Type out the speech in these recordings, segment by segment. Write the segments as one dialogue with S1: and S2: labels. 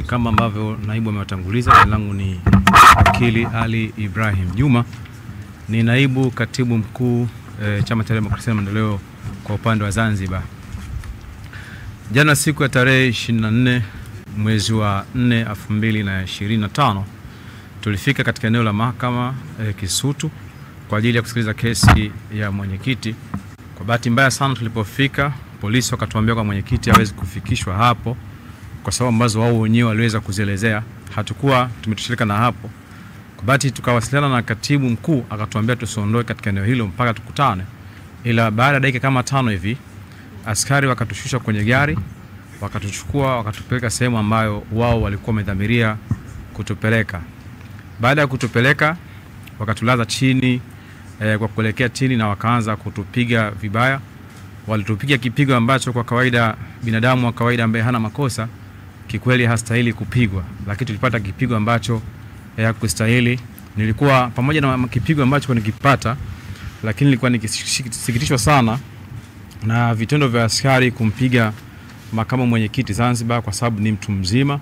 S1: Kama ambavyo naibu amewatanguliza, jina langu ni Wakili Ali Ibrahim Juma. Ni naibu katibu mkuu Chama cha Demokrasia na Maendeleo kwa upande wa Zanzibar. Jana siku ya tarehe 24 mwezi wa 4 2025 tulifika katika eneo la mahakama Kisutu kwa ajili ya kusikiliza kesi ya mwenyekiti. Kwa bahati mbaya sana tulipofika, polisi wakatuambia kwa mwenyekiti hawezi kufikishwa hapo kwa sababu ambazo wao wenyewe waliweza kuzielezea. Hatukuwa tumetoshirika na hapo. Kwa bahati tukawasiliana na katibu mkuu, akatuambia tusiondoe katika eneo hilo mpaka tukutane. Ila baada ya dakika kama 5 hivi askari wakatushusha kwenye gari, wakatuchukua, wakatupeleka sehemu ambayo wao walikuwa wamedhamiria kutupeleka. Baada ya kutupeleka wakatulaza chini kwa kuelekea chini na wakaanza kutupiga vibaya. Walitupiga kipigo ambacho kwa kawaida binadamu wa kawaida ambaye hana makosa kikweli hastahili kupigwa, lakini tulipata kipigo ambacho hakustahili. Nilikuwa pamoja na kipigo ambacho nikipata, lakini nilikuwa nikisikitishwa sana na vitendo vya askari kumpiga makamu mwenyekiti Zanzibar kwa sababu ni mtu mzima,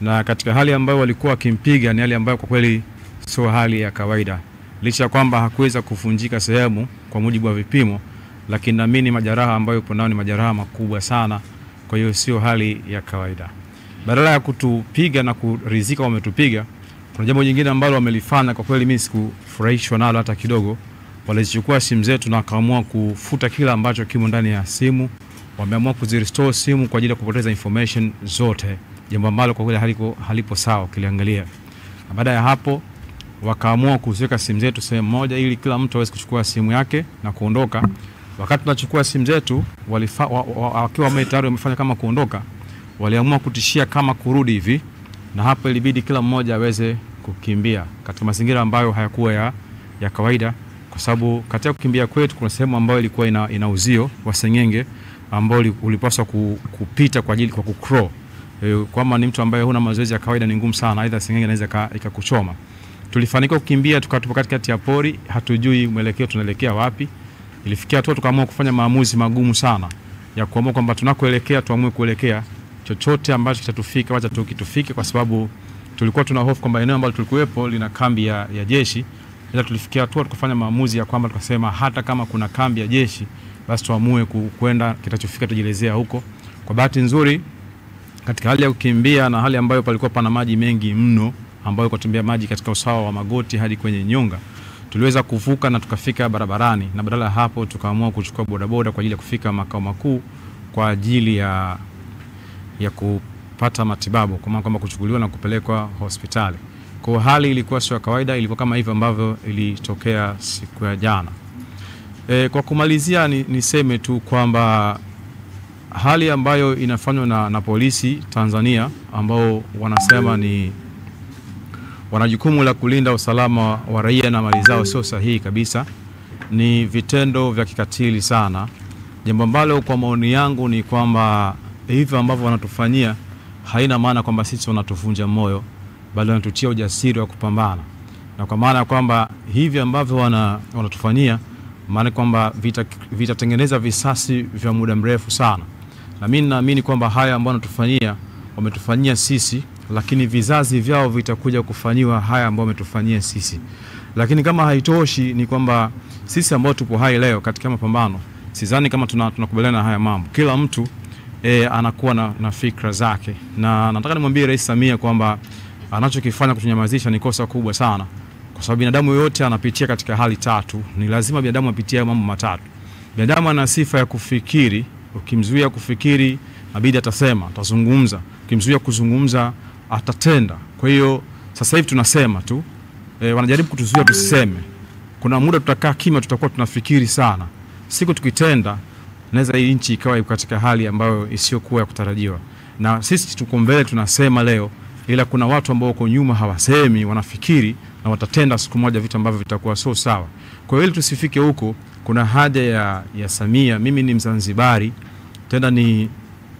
S1: na katika hali ambayo walikuwa wakimpiga ni hali ambayo kwa kweli sio hali ya kawaida. Licha kwamba hakuweza kuvunjika sehemu kwa mujibu wa vipimo, lakini naamini majeraha ambayo yupo nao ni majeraha makubwa sana, kwa hiyo sio hali ya kawaida. Badala ya kutupiga na kuridhika wametupiga, kuna jambo jingine ambalo wamelifanya kwa kweli mimi sikufurahishwa nalo hata kidogo. Walichukua simu zetu na wakaamua kufuta kila ambacho kimo ndani ya simu. Wameamua kuzirestore simu kwa ajili ya kupoteza information zote, jambo ambalo kwa kweli halipo sawa ukiliangalia. Baada ya hapo wakaamua kuziweka simu zetu sehemu moja ili kila mtu aweze kuchukua simu yake na kuondoka. Wakati tunachukua simu zetu wakiwa tayari wamefanya kama kuondoka, waliamua kutishia kama kurudi hivi, na hapo ilibidi kila mmoja aweze kukimbia katika mazingira ambayo hayakuwa ya kawaida, kwa sababu katika kukimbia kwetu kuna sehemu ambayo ilikuwa ina uzio wa sengenge ambao ulipaswa kupita kwa ajili kwa kucrawl. Kama ni mtu ambaye huna mazoezi ya kawaida ni ngumu sana, aidha sengenge inaweza ikakuchoma. Tulifanikiwa kukimbia tukatoka katikati ya pori, hatujui mwelekeo tunaelekea wapi. Ilifikia tu tukaamua kufanya maamuzi magumu sana ya kuamua kwamba tunakoelekea tuamue kuelekea chochote ambacho kitatufika wacha tukitufike, kwa sababu tulikuwa tuna hofu kwamba eneo ambalo tulikuwepo lina kambi ya jeshi. Ila tulifikia tu tukafanya maamuzi ya kwamba tukasema hata kama kuna kambi ya jeshi basi tuamue kwenda, kitachofika tujielezea huko. Kwa bahati nzuri katika hali ya kukimbia na hali ambayo palikuwa pana maji mengi mno ambayo kutembea maji katika usawa wa magoti hadi kwenye nyonga, tuliweza kuvuka na tukafika barabarani, na badala hapo tukaamua kuchukua bodaboda kwa ajili ya kufika makao makuu kwa ajili ya kupata matibabu, kwa maana kwamba kuchukuliwa na kupelekwa hospitali. Kwa hali ilikuwa sio kawaida, ilikuwa kama hivyo ambavyo ilitokea siku ya jana. Kwa kumalizia niseme tu kwamba hali ambayo inafanywa na polisi Tanzania ambao wanasema ni wana jukumu la kulinda usalama wa raia na mali zao sio sahihi kabisa. Ni vitendo vya kikatili sana. Jambo ambalo kwa maoni yangu ni kwamba hivi ambavyo wanatufanyia haina maana kwamba sisi wanatuvunja moyo, bali wanatutia ujasiri wa kupambana. Na kwa maana kwamba hivi ambavyo wanatufanyia maana kwamba vitatengeneza visasi vya muda mrefu sana. Na mimi naamini kwamba haya ambao wanatufanyia wametufanyia sisi, lakini vizazi vyao vitakuja kufanywa haya ambao wametufanyia sisi. Lakini kama haitoshi ni kwamba sisi ambao tupo hai leo katika mapambano, sidhani kama tunakubaliana na haya mambo. Kila mtu anakuwa na fikra zake, na nataka nimwambie Rais Samia kwamba anachokifanya kutunyamazisha ni kosa kubwa sana, kwa sababu binadamu yote anapitia katika hali tatu. Ni lazima binadamu apitie mambo matatu. Binadamu ana sifa ya kufikiri. Ukimzuia kufikiri inabidi atasema, atazungumza. Ukimzuia kuzungumza atatenda. Kwa hiyo sasa hivi tunasema tu, wanajaribu kutuzuia tusiseme. Kuna muda tutakaa kimya, tutakuwa tunafikiri sana. Siku tukitenda naweza hii nchi ikawa katika hali ambayo isiyokuwa ya kutarajiwa. Na sisi tuko mbele tunasema leo, ila kuna watu ambao wako nyuma hawasemi, wanafikiri na watatenda siku moja vitu ambavyo vitakuwa sio sawa. Kwa hiyo ili tusifike huko, kuna haja ya Samia. Mimi ni Mzanzibari, tena ni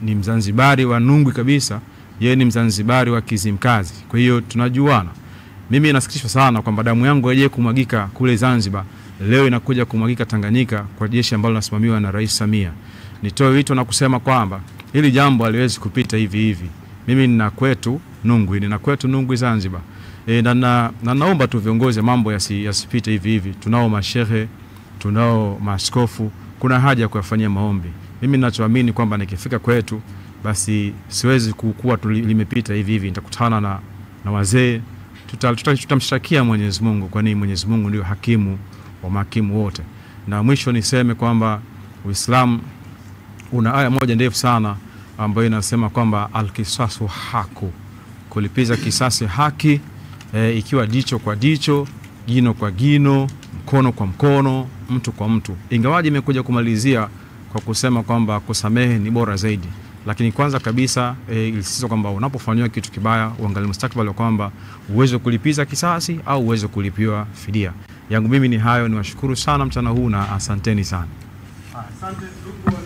S1: Mzanzibari wa Nungwi kabisa, yeye ni Mzanzibari wa Kizimkazi. Kwa hiyo tunajuana. Mimi nasikitishwa sana kwamba damu yangu haije kumwagika kule Zanzibar, leo inakuja kumwagika Tanganyika kwa jeshi ambalo linasimamiwa na Rais Samia. Nitoe wito na kusema kwamba hili jambo haliwezi kupita hivi hivi. Mimi nina kwetu Nungwi Zanzibar. Na naomba tu viongozi mambo yasipite hivi hivi. Tunao mashehe, tunao maaskofu, kuna haja ya kufanyia maombi. Mimi ninachoamini kwamba nikifika kwetu basi siwezi kuwa limepita hivi hivi. Nitakutana na wazee, tutamshtakia Mwenyezi Mungu, kwani Mwenyezi Mungu ndio hakimu wa mahakimu wote. Na mwisho niseme kwamba Uislamu una aya moja ndefu sana ambayo inasema kwamba al-kisasu haku, kulipiza kisasi haki, ikiwa jicho kwa jicho, jino kwa jino, mkono kwa mkono, mtu kwa mtu. Ingawaje imekuja kumalizia kwa kusema kwamba kusamehe ni bora zaidi, lakini kwanza kabisa ilisisitiza kwamba unapofanywa kitu kibaya uangalie mustakabali kwamba uweze kulipiza kisasi au uweze kulipiwa fidia. Yangu mimi ni hayo, niwashukuru sana mchana huu na asanteni sana.
S2: Asante ndugu.